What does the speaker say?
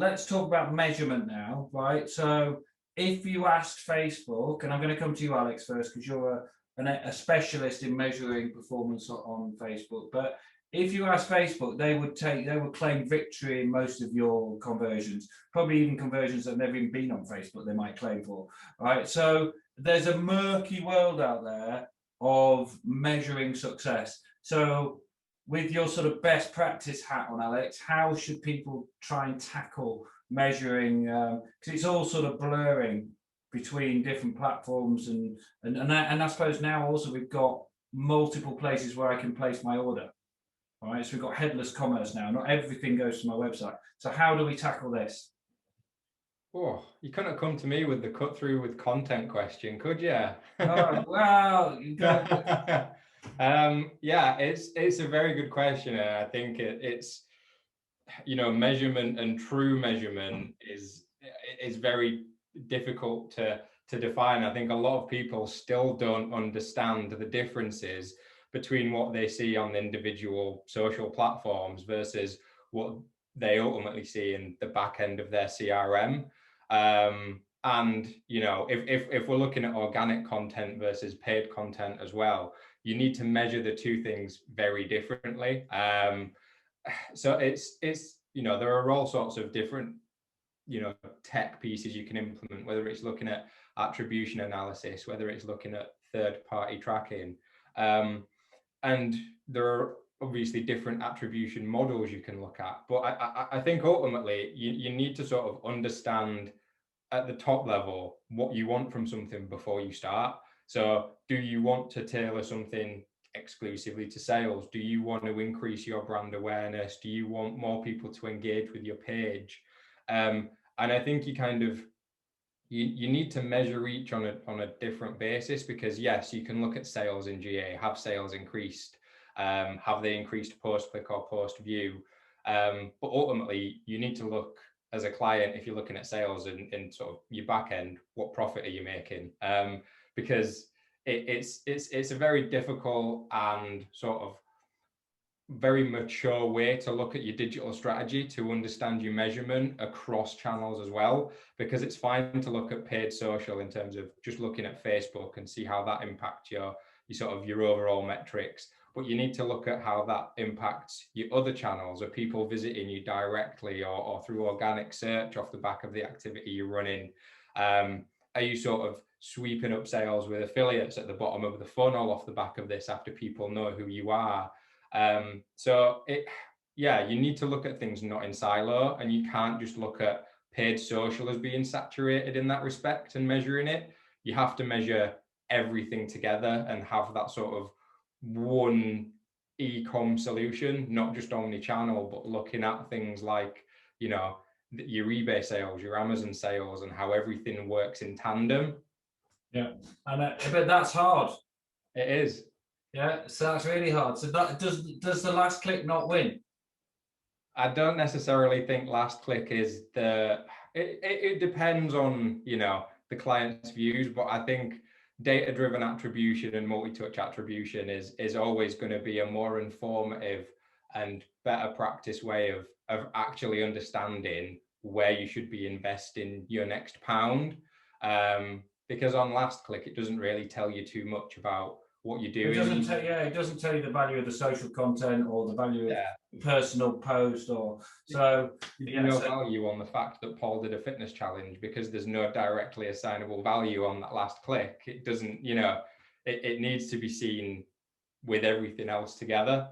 let's talk about measurement now, right? So if you asked Facebook, and I'm going to come to you, Alex, first, because you're a specialist in measuring performance on Facebook. But if you ask Facebook, they would claim victory in most of your conversions, probably even conversions that have never even been on Facebook, they might claim for, right? So there's a murky world out there of measuring success. So with your sort of best practice hat on, Alex, how should people try and tackle measuring? Because it's all sort of blurring between different platforms, and I suppose now also we've got multiple places where I can place my order. All right, so we've got headless commerce now. Not everything goes to my website. So how do we tackle this? Oh, you couldn't come to me with the cut through with content question, could you? Oh, well, you go. Yeah, it's a very good question, and I think it's measurement and true measurement is very difficult to define. I think a lot of people still don't understand the differences between what they see on the individual social platforms versus what they ultimately see in the back end of their CRM. And if we're looking at organic content versus paid content as well, you need to measure the two things very differently. So it's there are all sorts of different tech pieces you can implement, whether it's looking at attribution analysis, whether it's looking at third-party tracking, and there are obviously different attribution models you can look at. But I think ultimately you need to sort of understand at the top level what you want from something before you start. So do you want to tailor something exclusively to sales? Do you want to increase your brand awareness? Do you want more people to engage with your page? And I think you need to measure each on a different basis, because yes, you can look at sales in GA. Have sales increased? Have they increased post click or post view? But ultimately you need to look as a client, if you're looking at sales in sort of your back end, what profit are you making? Because it's a very difficult and sort of very mature way to look at your digital strategy, to understand your measurement across channels as well, because it's fine to look at paid social in terms of just looking at Facebook and see how that impacts your overall metrics. But you need to look at how that impacts your other channels. Are people visiting you directly or through organic search off the back of the activity you're running? Are you sort of sweeping up sales with affiliates at the bottom of the funnel off the back of this after people know who you are? You need to look at things not in silo, and you can't just look at paid social as being saturated in that respect and measuring it. You have to measure everything together and have that sort of one e-com solution, not just omni-channel, but looking at things like, your eBay sales, your Amazon sales, and how everything works in tandem. Yeah, but that's hard. It is. Yeah, so that's really hard. So that does the last click not win? I don't necessarily think last click is it depends on, the client's views, but I think data-driven attribution and multi-touch attribution is always going to be a more informative and better practice way of actually understanding where you should be investing your next pound. Because on last click, it doesn't really tell you too much about what you're doing. It doesn't tell you the value of the social content or the value of the personal post, or so. No value on the fact that Paul did a fitness challenge, because there's no directly assignable value on that last click. It doesn't, it needs to be seen with everything else together.